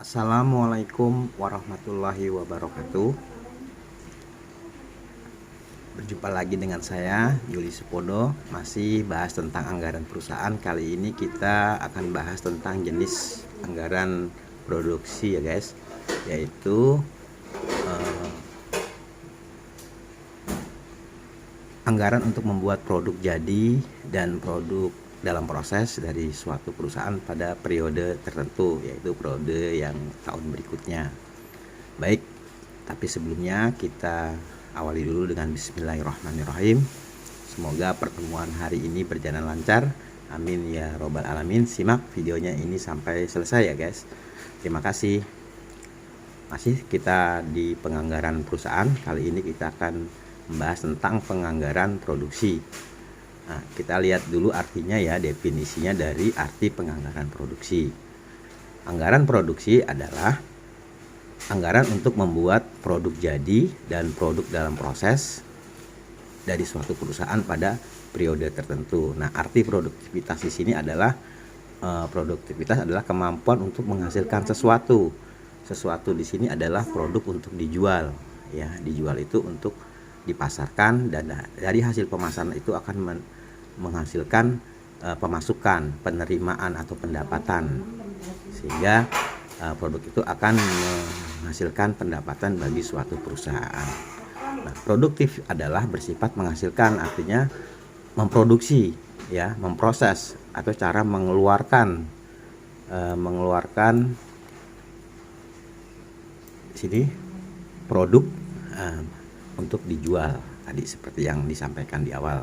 Assalamualaikum warahmatullahi wabarakatuh. Berjumpa lagi dengan saya Yuli Supodo, masih bahas tentang anggaran perusahaan. Kali ini kita akan bahas tentang jenis anggaran produksi ya guys, yaitu anggaran untuk membuat produk jadi dan produk dalam proses dari suatu perusahaan pada periode tertentu, yaitu periode yang tahun berikutnya. Baik, tapi sebelumnya kita awali dulu dengan bismillahirrahmanirrahim. Semoga pertemuan hari ini berjalan lancar, amin ya robbal alamin. Simak videonya ini sampai selesai ya guys. Terima kasih. Masih kita di penganggaran perusahaan. Kali ini kita akan membahas tentang penganggaran produksi. Nah, kita lihat dulu artinya ya, definisinya dari arti penganggaran produksi. Anggaran produksi adalah anggaran untuk membuat produk jadi dan produk dalam proses dari suatu perusahaan pada periode tertentu. Nah, arti produktivitas di sini adalah produktivitas adalah kemampuan untuk menghasilkan sesuatu. Sesuatu di sini adalah produk untuk dijual, ya. Dijual itu untuk dipasarkan, dan dari hasil pemasaran itu akan menghasilkan pemasukan, penerimaan atau pendapatan, sehingga produk itu akan menghasilkan pendapatan bagi suatu perusahaan. Nah, produktif adalah bersifat menghasilkan, artinya memproduksi, ya, memproses atau cara mengeluarkan sini produk untuk dijual tadi, seperti yang disampaikan di awal.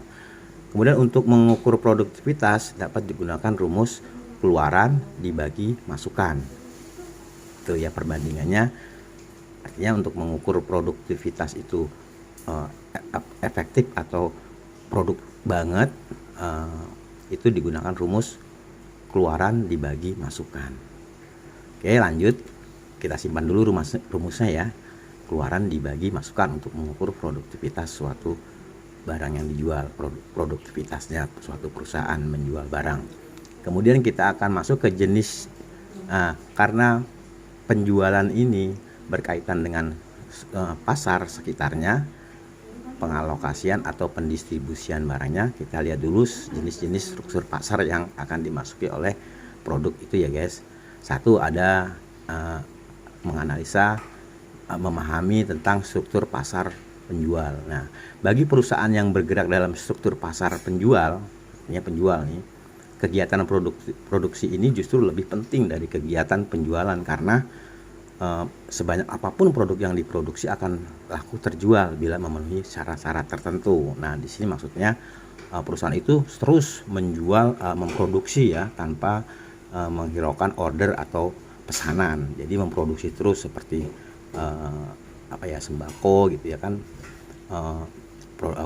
Kemudian untuk mengukur produktivitas dapat digunakan rumus keluaran dibagi masukan. Itu ya perbandingannya. Artinya untuk mengukur produktivitas itu efektif atau produk banget, itu digunakan rumus keluaran dibagi masukan. Oke, lanjut. Kita simpan dulu rumusnya ya. Keluaran dibagi masukan untuk mengukur produktivitas suatu barang yang dijual, produktivitasnya suatu perusahaan menjual barang. Kemudian kita akan masuk ke jenis, karena penjualan ini berkaitan dengan pasar sekitarnya, pengalokasian atau pendistribusian barangnya. Kita lihat dulu jenis-jenis struktur pasar yang akan dimasuki oleh produk itu ya guys. Satu, ada menganalisa, memahami tentang struktur pasar penjual. Nah, bagi perusahaan yang bergerak dalam struktur pasar penjual, ya penjual nih, kegiatan produksi ini justru lebih penting dari kegiatan penjualan, karena sebanyak apapun produk yang diproduksi akan laku terjual bila memenuhi syarat-syarat tertentu. Nah, di sini maksudnya perusahaan itu terus menjual, memproduksi ya, tanpa menghiraukan order atau pesanan. Jadi memproduksi terus seperti sembako gitu ya kan.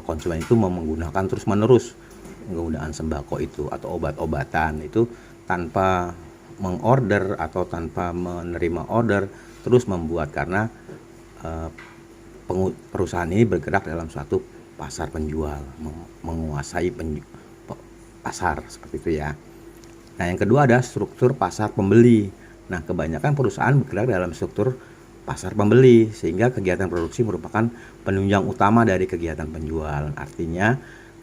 Konsumen itu menggunakan terus menerus penggunaan sembako itu atau obat-obatan itu tanpa mengorder atau tanpa menerima order, terus membuat, karena perusahaan ini bergerak dalam suatu pasar penjual, menguasai pasar seperti itu ya. Nah, yang kedua ada struktur pasar pembeli. Nah, kebanyakan perusahaan bergerak dalam struktur pasar pembeli, sehingga kegiatan produksi merupakan penunjang utama dari kegiatan penjualan. Artinya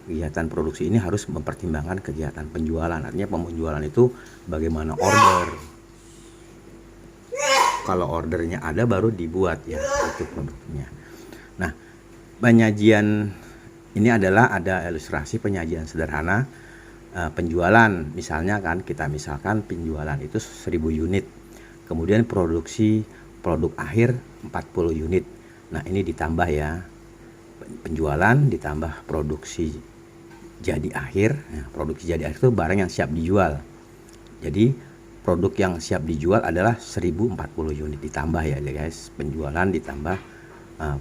kegiatan produksi ini harus mempertimbangkan kegiatan penjualan. Artinya penjualan itu bagaimana order. Kalau ordernya ada baru dibuat ya itu produknya. Nah, penyajian ini adalah ada ilustrasi penyajian sederhana penjualan. Misalnya kan, kita misalkan penjualan itu 1000 unit. Kemudian produksi produk akhir 40 unit. Nah, ini ditambah ya, penjualan ditambah produksi jadi akhir. Nah, produksi jadi akhir itu barang yang siap dijual. Jadi produk yang siap dijual adalah 1040 unit ditambah ya guys, penjualan ditambah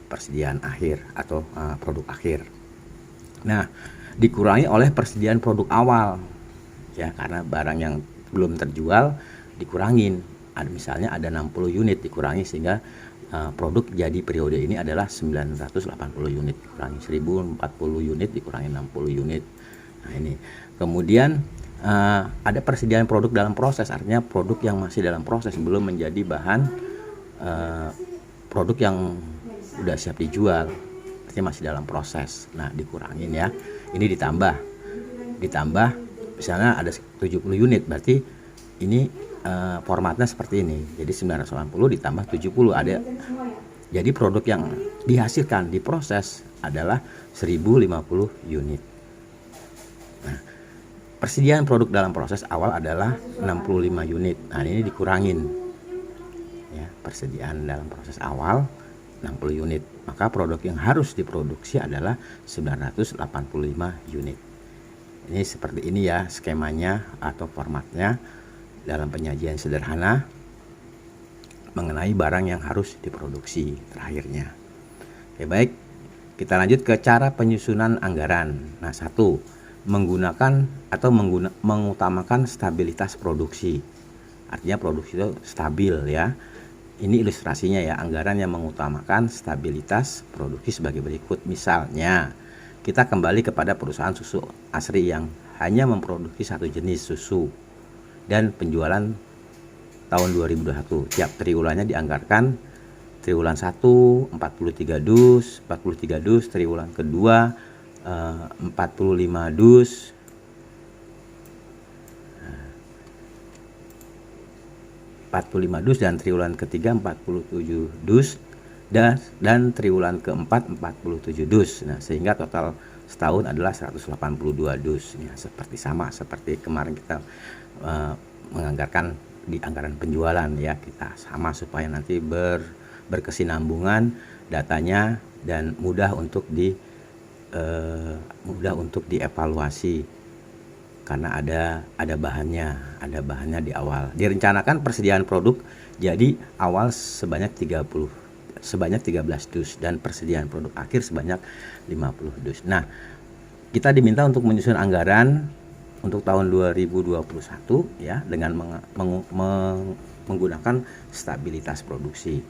persediaan akhir atau produk akhir. Nah, dikurangi oleh persediaan produk awal ya, karena barang yang belum terjual dikurangin. Misalnya ada 60 unit, dikurangi sehingga produk jadi periode ini adalah 980 unit, dikurangi 1040 unit dikurangi 60 unit. Nah, ini kemudian ada persediaan produk dalam proses, artinya produk yang masih dalam proses belum menjadi bahan produk yang udah siap dijual, artinya masih dalam proses. Nah, dikurangin ya. Ini ditambah misalnya ada 70 unit, berarti ini formatnya seperti ini. Jadi 980 ditambah 70 ada. Jadi produk yang dihasilkan diproses adalah 1050 unit. Nah, persediaan produk dalam proses awal adalah 65 unit. Nah, ini dikurangin. Ya, persediaan dalam proses awal 60 unit. Maka produk yang harus diproduksi adalah 985 unit. Ini seperti ini ya skemanya atau formatnya dalam penyajian sederhana mengenai barang yang harus diproduksi terakhirnya. Oke, baik. Kita lanjut ke cara penyusunan anggaran. Nah, 1, menggunakan atau mengutamakan stabilitas produksi. Artinya produksi itu stabil ya. Ini ilustrasinya ya, anggaran yang mengutamakan stabilitas produksi sebagai berikut. Misalnya, kita kembali kepada perusahaan susu Asri yang hanya memproduksi satu jenis susu dan penjualan tahun 2021. Tiap triwulannya dianggarkan triwulan 1 43 dus, triwulan kedua 45 dus, dan triwulan ketiga 47 dus dan triwulan keempat 47 dus. Nah, sehingga total setahun adalah 182 dus. Ya, seperti kemarin kita menganggarkan di anggaran penjualan ya, kita sama supaya nanti berkesinambungan datanya dan mudah untuk dievaluasi karena ada bahannya di awal. Direncanakan persediaan produk jadi awal sebanyak 13 dus dan persediaan produk akhir sebanyak 50 dus. Nah, kita diminta untuk menyusun anggaran untuk tahun 2021 ya dengan menggunakan stabilitas produksi.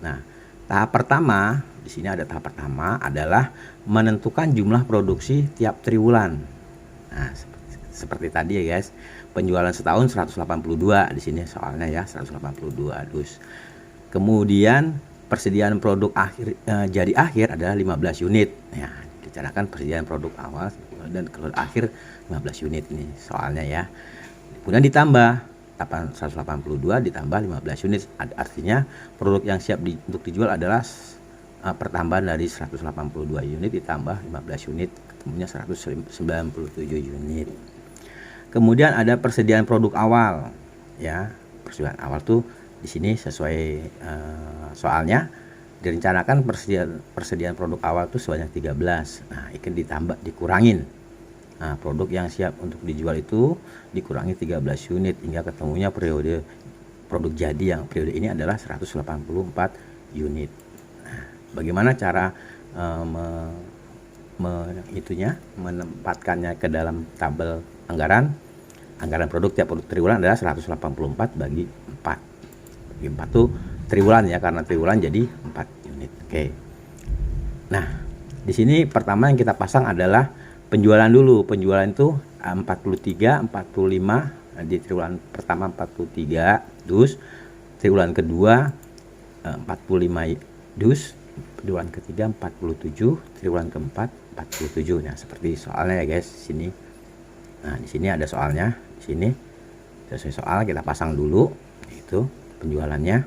Nah, tahap pertama, di sini ada tahap pertama adalah menentukan jumlah produksi tiap triwulan. Nah, seperti tadi ya guys, penjualan setahun 182 di sini soalnya ya, 182 dus. Kemudian persediaan produk jadi akhir adalah 15 unit. Ya, direncanakan persediaan produk awal dan keluar akhir 15 unit ini soalnya ya. Kemudian ditambah 182 ditambah 15 unit, artinya produk yang siap untuk dijual adalah pertambahan dari 182 unit ditambah 15 unit, ketemunya 197 unit. Kemudian ada persediaan produk awal ya. Persediaan awal tuh di sini sesuai soalnya direncanakan persediaan produk awal tuh sebanyak 13. Nah, ikan dikurangin. Nah, produk yang siap untuk dijual itu dikurangi 13 unit hingga ketemunya periode produk jadi yang periode ini adalah 184 unit. Nah, bagaimana cara menempatkannya ke dalam tabel anggaran? Anggaran produk tiap triwulan adalah 184 bagi 4. Bagi 4 tuh triwulan ya, karena triwulan jadi 4 unit. Oke. Nah, di sini pertama yang kita pasang adalah penjualan dulu. Penjualan itu 43, 45. Di triwulan pertama 43 dus, triwulan kedua 45 dus, triwulan ketiga 47, triwulan keempat 47. Nah, seperti soalnya ya guys sini. Nah, di sini ada soalnya. Di sini sesuai soal kita pasang dulu itu penjualannya.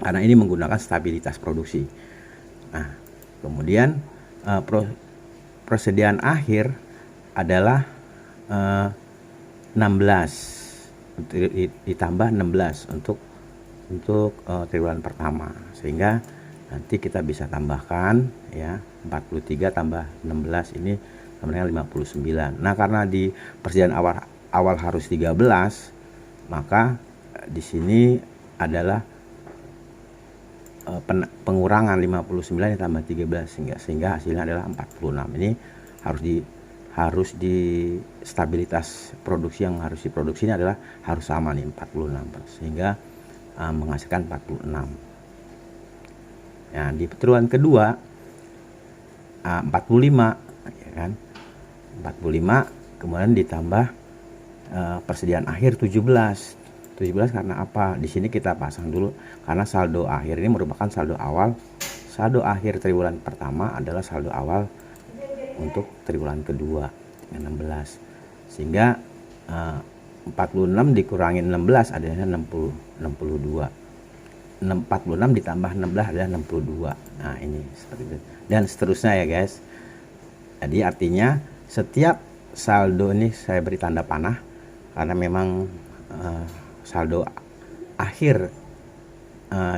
Karena ini menggunakan stabilitas produksi. Nah, kemudian persediaan akhir adalah 16 ditambah 16 untuk triwulan pertama, sehingga nanti kita bisa tambahkan ya 43 tambah 16 ini sebenarnya 59. Nah, karena di persediaan awal harus 13, maka di sini adalah pengurangan 59 ditambah 13 sehingga hasilnya adalah 46. Ini harus di stabilitas produksi yang harus diproduksi ini adalah harus sama nih 46 sehingga menghasilkan 46. Nah, di triwulan kedua 45 ya kan. 45 kemudian ditambah persediaan akhir 17 karena apa? Di sini kita pasang dulu karena saldo akhir ini merupakan saldo awal. Saldo akhir triwulan pertama adalah saldo awal untuk triwulan kedua dengan 16. Sehingga 46 dikurangi 16 adalah 62. 46 ditambah 16 adalah 62. Nah, ini seperti itu. Dan seterusnya ya, guys. Jadi artinya setiap saldo ini saya beri tanda panah karena memang saldo akhir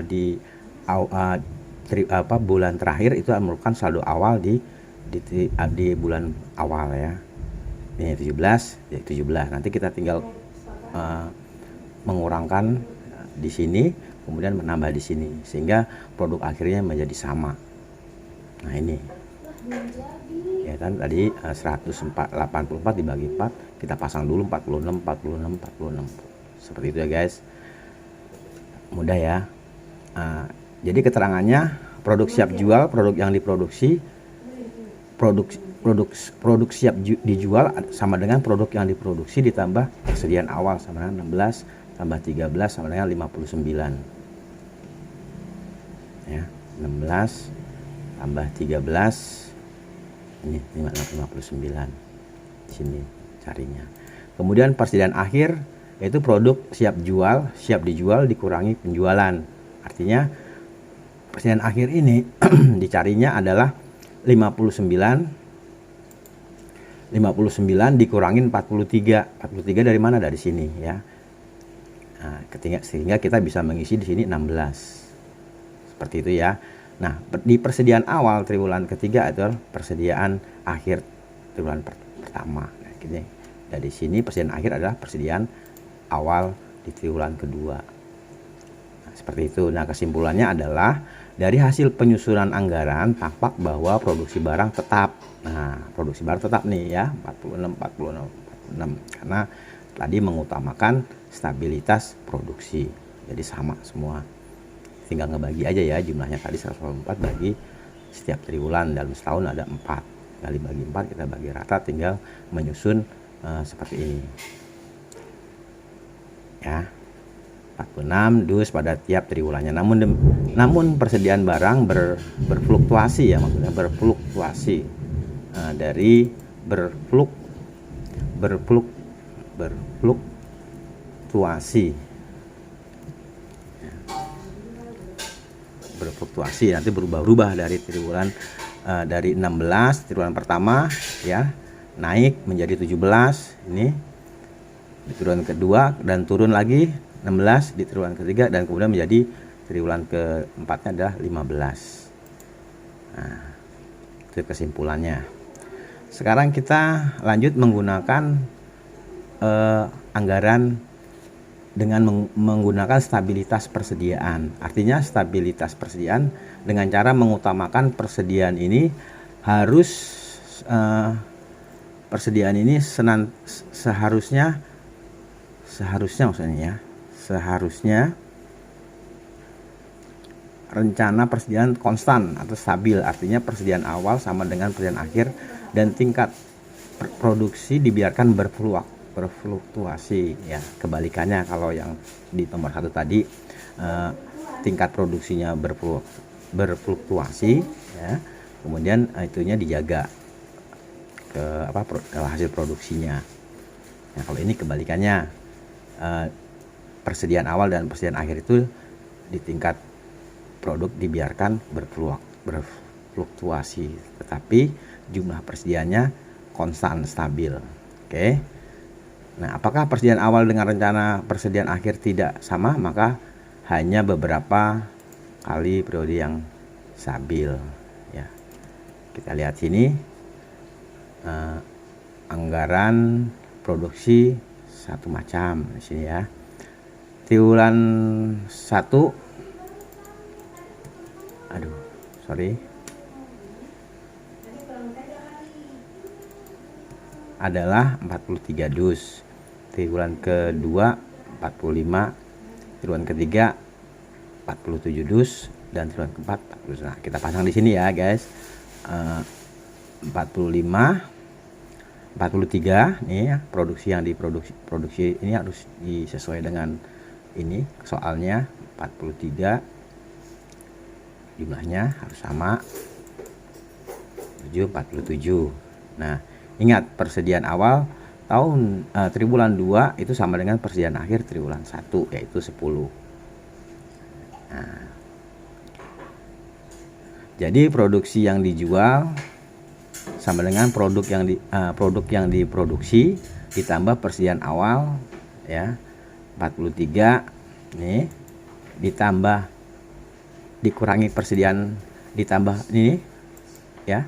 di bulan terakhir itu merupakan saldo awal di bulan awal ya. Ini 17, ya 17. Nanti kita tinggal mengurangkan di sini, kemudian menambah di sini sehingga produk akhirnya menjadi sama. Nah, ini. Ya kan tadi 184 dibagi 4, kita pasang dulu 46 46 46. Seperti itu ya, guys. Mudah ya. Jadi keterangannya produk siap jual, produk yang diproduksi, produk siap dijual sama dengan produk yang diproduksi ditambah persediaan awal sama dengan 16 tambah 13 sama dengan 59. Ya, 16 tambah 13 ini 59. Di sini carinya. Kemudian persediaan akhir yaitu produk siap jual, siap dijual dikurangi penjualan. Artinya persediaan akhir ini dicarinya adalah 59 dikurangin 43. 43 dari mana? Dari sini ya. Nah, sehingga kita bisa mengisi di sini 16. Seperti itu ya. Nah, di persediaan awal triwulan ketiga adalah persediaan akhir triwulan pertama. Nah, gini. Dari sini persediaan akhir adalah persediaan awal di triwulan kedua. Nah, seperti itu. Nah, kesimpulannya adalah dari hasil penyusunan anggaran tampak bahwa produksi barang tetap. Nah, produksi barang tetap nih ya, 46 karena tadi mengutamakan stabilitas produksi. Jadi sama semua. Tinggal ngebagi aja ya, jumlahnya tadi 184 bagi setiap triwulan, dalam setahun ada 4. Kali bagi 4 kita bagi rata, tinggal menyusun seperti ini. Ya. 46 dus pada tiap triwulannya. Namun persediaan barang berfluktuasi ya, maksudnya berfluktuasi dari berfluktuasi nanti berubah-ubah dari triwulan dari 16 triwulan pertama ya, naik menjadi 17 ini di triwulan kedua dan turun lagi 16 di triwulan ketiga dan kemudian menjadi triwulan keempatnya adalah 15. Nah, itu kesimpulannya. Sekarang kita lanjut menggunakan anggaran dengan menggunakan stabilitas persediaan. Artinya stabilitas persediaan dengan cara mengutamakan persediaan ini harus persediaan ini seharusnya maksudnya ya, seharusnya rencana persediaan konstan atau stabil. Artinya persediaan awal sama dengan persediaan akhir dan tingkat produksi dibiarkan berfluktuasi ya. Kebalikannya kalau yang di nomor 1 tadi tingkat produksinya berfluktuasi ya, kemudian itunya dijaga ke hasil produksinya. Nah, kalau ini kebalikannya, persediaan awal dan persediaan akhir itu di tingkat produk dibiarkan berfluktuasi, tetapi jumlah persediaannya konstan stabil. Oke. Nah, apakah persediaan awal dengan rencana persediaan akhir tidak sama? Maka hanya beberapa kali periode yang stabil ya. Kita lihat sini anggaran produksi satu macam di sini ya. Triwulan 1 adalah 43 dus. Triwulan kedua 45, triwulan ketiga 47 dus dan triwulan keempat 40. Nah, kita pasang di sini ya, guys. 45 43 nih ya, produksi yang produksi ini harus disesuai dengan ini soalnya 43 jumlahnya harus sama 47. Nah, ingat persediaan awal tahun triwulan 2 itu sama dengan persediaan akhir triwulan 1 yaitu 10. Nah, jadi produksi yang dijual sama dengan produk yang diproduksi ditambah persediaan awal ya 43 nih ditambah dikurangi persediaan ditambah ini ya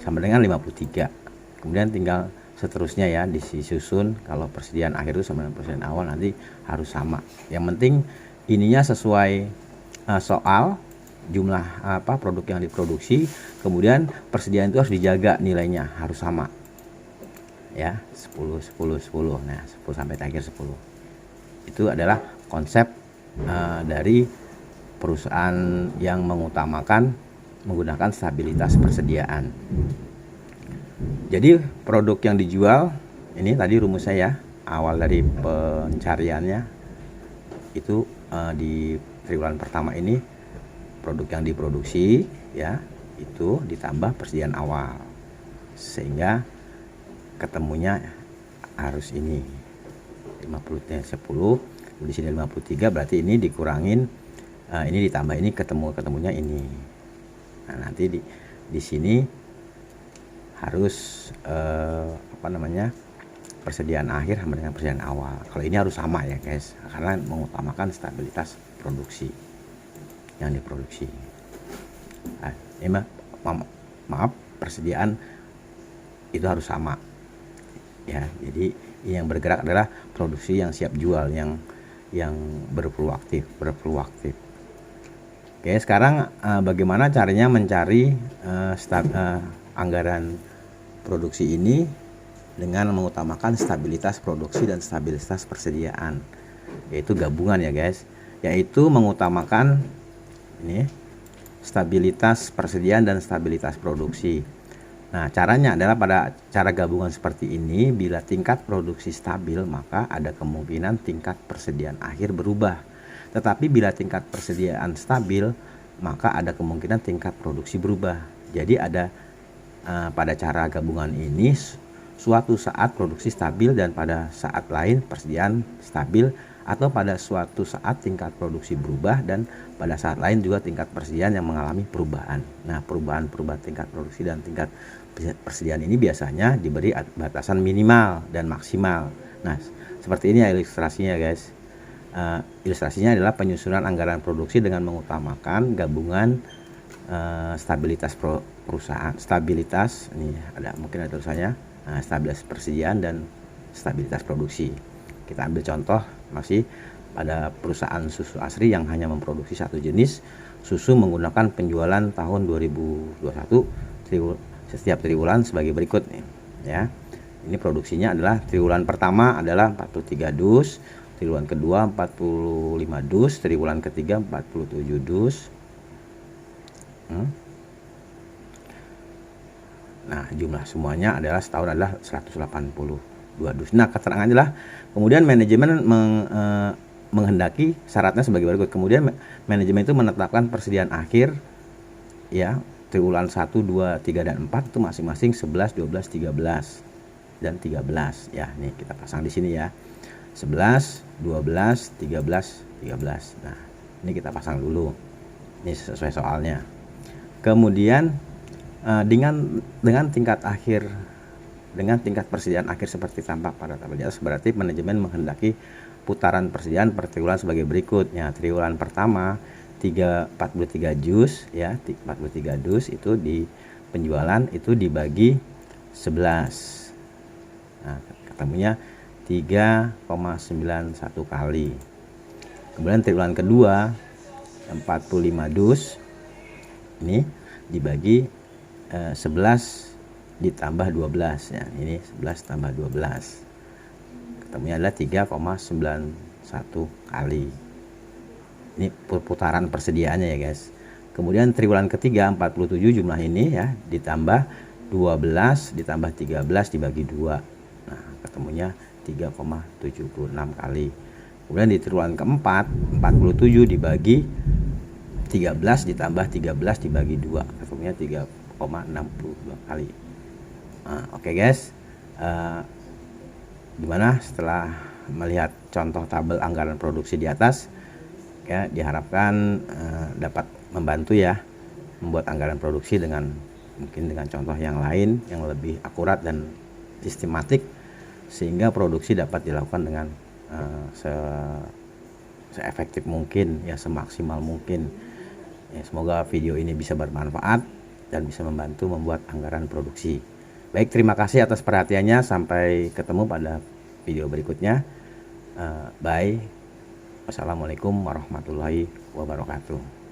sama dengan 53. Kemudian tinggal seterusnya ya disusun. Kalau persediaan akhir itu sama dengan persediaan awal nanti harus sama. Yang penting ininya sesuai soal jumlah produk yang diproduksi, kemudian persediaan itu harus dijaga nilainya harus sama ya 10 10 10. Nah 10 sampai akhir 10 itu adalah konsep dari perusahaan yang mengutamakan menggunakan stabilitas persediaan. Jadi produk yang dijual ini tadi rumus saya awal dari pencariannya itu di triwulan pertama ini produk yang diproduksi ya itu ditambah persediaan awal sehingga ketemunya harus ini 50 10 di sini 53 berarti ini dikurangin ini ditambah ini ketemunya ini. Nah, nanti di sini harus persediaan akhir sama dengan persediaan awal. Kalau ini harus sama ya guys, karena mengutamakan stabilitas produksi yang diproduksi. Nah, ini maaf persediaan itu harus sama ya. Jadi ini yang bergerak adalah produksi yang siap jual yang berfluktuatif. Oke, sekarang bagaimana caranya mencari anggaran produksi ini dengan mengutamakan stabilitas produksi dan stabilitas persediaan, yaitu gabungan ya guys, yaitu mengutamakan ini stabilitas persediaan dan stabilitas produksi. Nah, caranya adalah pada cara gabungan seperti ini, bila tingkat produksi stabil maka ada kemungkinan tingkat persediaan akhir berubah. Tetapi bila tingkat persediaan stabil, maka ada kemungkinan tingkat produksi berubah. Jadi ada pada cara gabungan ini suatu saat produksi stabil dan pada saat lain persediaan stabil, atau pada suatu saat tingkat produksi berubah dan pada saat lain juga tingkat persediaan yang mengalami perubahan. Nah, perubahan tingkat produksi dan tingkat persediaan ini biasanya diberi batasan minimal dan maksimal. Nah, seperti ini ya ilustrasinya guys. Ilustrasinya adalah penyusunan anggaran produksi dengan mengutamakan gabungan stabilitas perusahaan, stabilitas ini mungkin ada tulisannya stabilitas persediaan dan stabilitas produksi. Kita ambil contoh masih pada perusahaan susu Asri yang hanya memproduksi satu jenis susu menggunakan penjualan tahun 2021 setiap triwulan sebagai berikut nih ya. Ini produksinya adalah triwulan pertama adalah 43 dus, triwulan kedua 45 dus, triwulan ketiga 47 dus. Nah, jumlah semuanya adalah setahun adalah 182 dus. Nah, keterangannya adalah kemudian manajemen menghendaki syaratnya sebagai berikut. Kemudian manajemen itu menetapkan persediaan akhir ya, triwulan 1, 2, 3 dan 4 itu masing-masing 11, 12, 13 dan 13 ya. Nih kita pasang di sini ya. 11, 12, 13, 13. Nah, ini kita pasang dulu. Ini sesuai soalnya. Kemudian dengan tingkat persediaan akhir seperti tampak pada tabel di atas, berarti manajemen menghendaki putaran persediaan per triwulan sebagai berikut ya. Triwulan pertama 43 dus ya, 43 dus itu di penjualan itu dibagi 11. Nah, ketemunya 3,91 kali. Kemudian triwulan kedua 45 dus ini dibagi 11 ditambah 12 ya. Ini 11 tambah 12. Ketemunya adalah 3,91 kali. Ini putaran persediaannya ya guys. Kemudian triwulan ketiga 47 jumlah ini ya ditambah 12 ditambah 13 dibagi 2. Nah, ketemunya 3,76 kali. Kemudian di triwulan keempat, 47 dibagi 13 ditambah 13 dibagi 2, ketemunya 3,62 kali. Nah, oke guys, gimana setelah melihat contoh tabel anggaran produksi di atas? Ya, diharapkan dapat membantu ya membuat anggaran produksi mungkin dengan contoh yang lain yang lebih akurat dan sistematik, sehingga produksi dapat dilakukan dengan seefektif mungkin ya, semaksimal mungkin ya. Semoga video ini bisa bermanfaat dan bisa membantu membuat anggaran produksi. Baik, terima kasih atas perhatiannya. Sampai ketemu pada video berikutnya. Bye. Wassalamualaikum warahmatullahi wabarakatuh.